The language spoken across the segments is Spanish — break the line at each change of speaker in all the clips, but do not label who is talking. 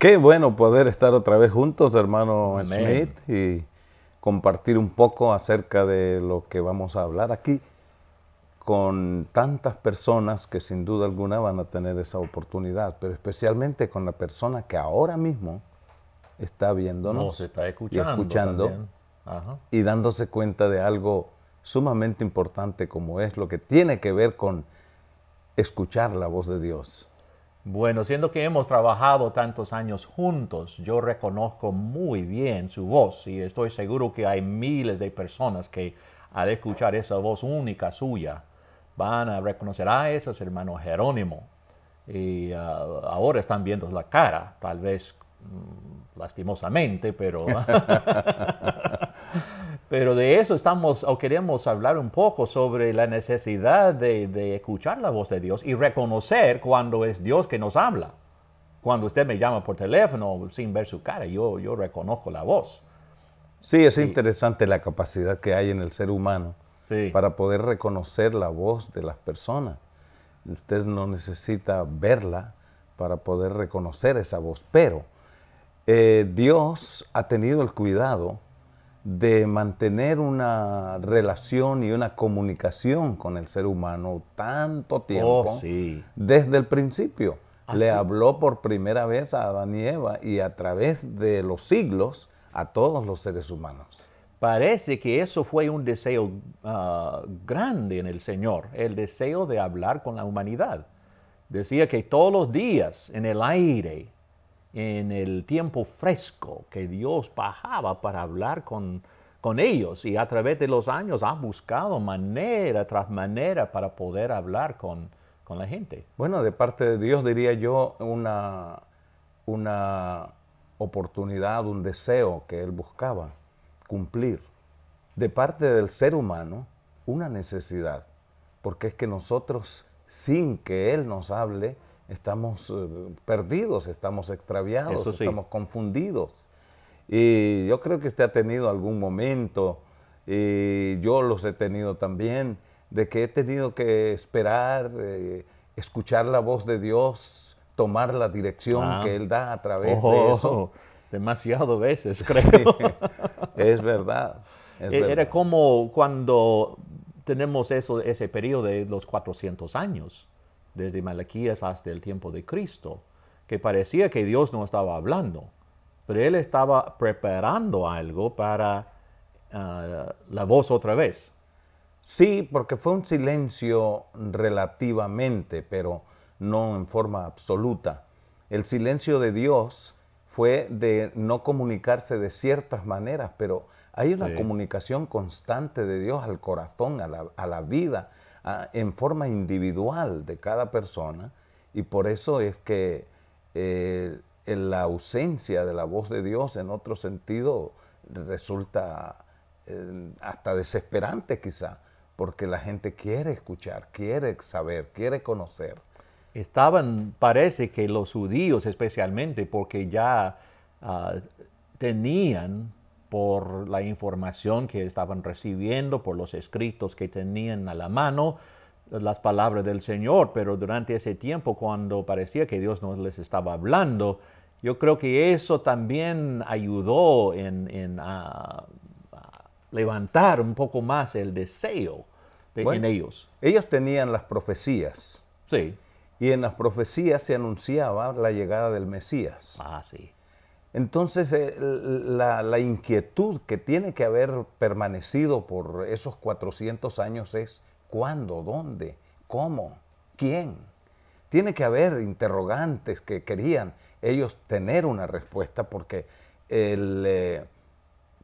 Qué bueno poder estar otra vez juntos, hermano
Amén.
Smith, y compartir un poco acerca de lo que vamos a hablar aquí con tantas personas que sin duda alguna van a tener esa oportunidad, pero especialmente con la persona que ahora mismo está viéndonos
Nos está
y
escuchando
escuchando
también. Ajá.
y dándose cuenta de algo sumamente importante como es lo que tiene que ver con escuchar la voz de Dios.
Bueno, siendo que hemos trabajado tantos años juntos, yo reconozco muy bien su voz y estoy seguro que hay miles de personas que al escuchar esa voz única suya van a reconocer, ese es hermano Jerónimo. Y ahora están viendo la cara, tal vez lastimosamente, pero Pero de eso estamos o queremos hablar un poco sobre la necesidad de escuchar la voz de Dios y reconocer cuando es Dios que nos habla. Cuando usted me llama por teléfono sin ver su cara, yo reconozco la voz.
Sí, es interesante la capacidad que hay en el ser humano
Sí.
para poder reconocer la voz de las personas. Usted no necesita verla para poder reconocer esa voz, pero Dios ha tenido el cuidado de mantener una relación y una comunicación con el ser humano tanto tiempo,
Sí.
desde el principio. Le
sí.
habló por primera vez a Adán y Eva y a través de los siglos a todos los seres humanos.
Parece que eso fue un deseo grande en el Señor, el deseo de hablar con la humanidad. Decía que todos los días en el aire, en el tiempo fresco, que Dios bajaba para hablar con ellos y a través de los años ha buscado manera tras manera para poder hablar con la gente.
Bueno, de parte de Dios diría yo una oportunidad, un deseo que Él buscaba cumplir. De parte del ser humano, una necesidad, porque es que nosotros, sin que Él nos hable, estamos perdidos, estamos extraviados,
Eso sí.
estamos confundidos. Y yo creo que usted ha tenido algún momento, y yo los he tenido también, de que he tenido que esperar, escuchar la voz de Dios, tomar la dirección que Él da a través de eso.
Demasiado veces, creo.
Sí, es verdad.
Era como cuando tenemos ese periodo de los 400 años, desde Malaquías hasta el tiempo de Cristo, que parecía que Dios no estaba hablando, pero Él estaba preparando algo para la voz otra vez.
Sí, porque fue un silencio relativamente, pero no en forma absoluta. El silencio de Dios fue de no comunicarse de ciertas maneras, pero hay una comunicación constante de Dios al corazón, a la vida, en forma individual de cada persona, y por eso es que en la ausencia de la voz de Dios en otro sentido resulta hasta desesperante quizá, porque la gente quiere escuchar, quiere saber, quiere conocer.
Parece que los judíos especialmente, porque ya tenían por la información que estaban recibiendo, por los escritos que tenían a la mano, las palabras del Señor, pero durante ese tiempo cuando parecía que Dios no les estaba hablando, yo creo que eso también ayudó en levantar un poco más el deseo en ellos.
Ellos tenían las profecías.
Sí.
Y en las profecías se anunciaba la llegada del Mesías.
Sí.
Entonces, la inquietud que tiene que haber permanecido por esos 400 años es ¿cuándo? ¿Dónde? ¿Cómo? ¿Quién? Tiene que haber interrogantes que querían ellos tener una respuesta porque el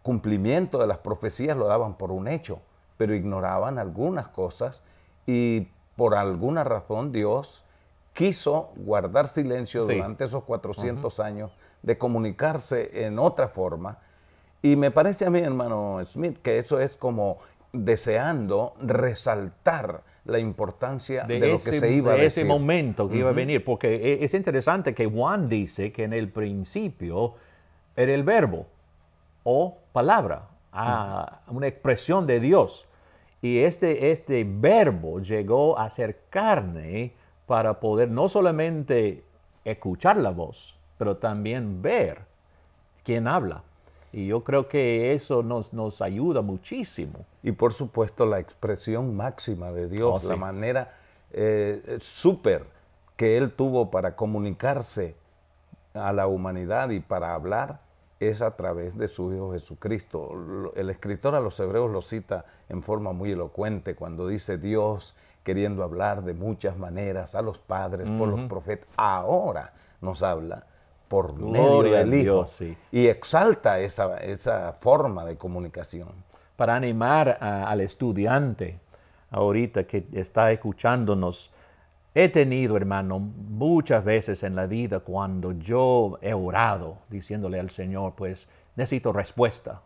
cumplimiento de las profecías lo daban por un hecho, pero ignoraban algunas cosas y por alguna razón Dios quiso guardar silencio durante esos 400 años de comunicarse en otra forma. Y me parece a mí, hermano Smith, que eso es como deseando resaltar la importancia de lo que se iba a decir.
De ese momento que iba a venir, porque es interesante que Juan dice que en el principio era el verbo o palabra, una expresión de Dios. Y este verbo llegó a ser carne para poder no solamente escuchar la voz, pero también ver quién habla. Y yo creo que eso nos ayuda muchísimo.
Y por supuesto la expresión máxima de Dios,
Sí.
la manera súper que Él tuvo para comunicarse a la humanidad y para hablar, es a través de su Hijo Jesucristo. El escritor a los Hebreos lo cita en forma muy elocuente cuando dice: Dios, queriendo hablar de muchas maneras a los padres por los profetas, ahora nos habla por medio
Gloria
del
a
Hijo.
Dios, sí.
Y exalta esa forma de comunicación.
Para animar al estudiante ahorita que está escuchándonos, he tenido, hermano, muchas veces en la vida cuando yo he orado diciéndole al Señor, pues necesito respuesta.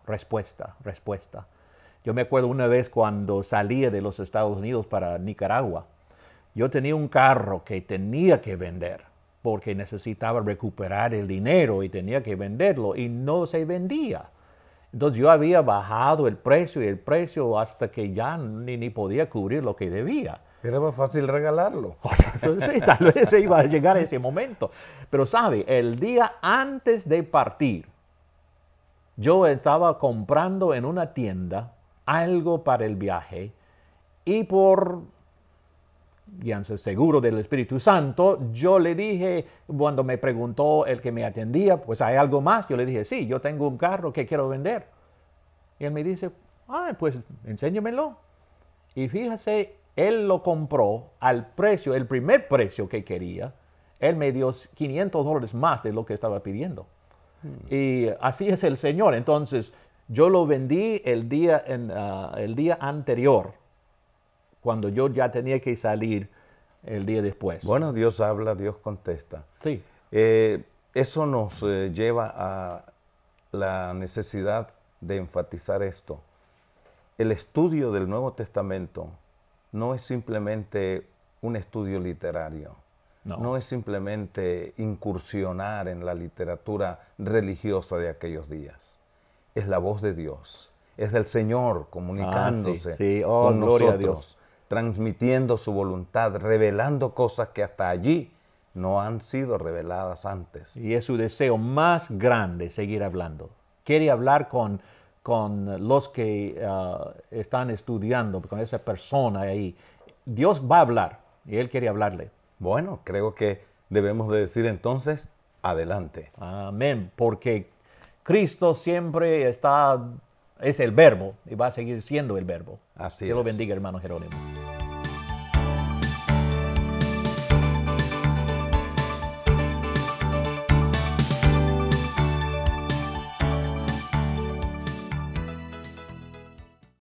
Yo me acuerdo una vez cuando salía de los Estados Unidos para Nicaragua, yo tenía un carro que tenía que vender porque necesitaba recuperar el dinero y tenía que venderlo y no se vendía. Entonces yo había bajado el precio y el precio hasta que ya ni podía cubrir lo que debía.
Era más fácil regalarlo.
Sí, tal vez se iba a llegar a ese momento. Pero sabe, el día antes de partir, yo estaba comprando en una tienda algo para el viaje y por guianza seguro del Espíritu Santo, yo le dije, cuando me preguntó el que me atendía, pues ¿hay algo más? Yo le dije, sí, yo tengo un carro que quiero vender. Y él me dice, pues enséñamelo. Y fíjese, él lo compró al precio, el primer precio que quería. Él me dio $500 más de lo que estaba pidiendo. Y así es el Señor. Entonces, yo lo vendí el día anterior, cuando yo ya tenía que salir el día después.
Bueno, Dios habla, Dios contesta.
Sí.
Eso nos lleva a la necesidad de enfatizar esto. El estudio del Nuevo Testamento no es simplemente un estudio literario. No es simplemente incursionar en la literatura religiosa de aquellos días. Es la voz de Dios. Es del Señor comunicándose con
gloria a
nosotros,
Dios.
transmitiendo su voluntad, revelando cosas que hasta allí no han sido reveladas antes.
Y es su deseo más grande seguir hablando. Quiere hablar con los que están estudiando, con esa persona ahí. Dios va a hablar y Él quiere hablarle.
Bueno, creo que debemos de decir entonces, adelante.
Amén, porque Cristo siempre es el verbo y va a seguir siendo el verbo.
Así
Dios lo
es.
bendiga, hermano Jerónimo.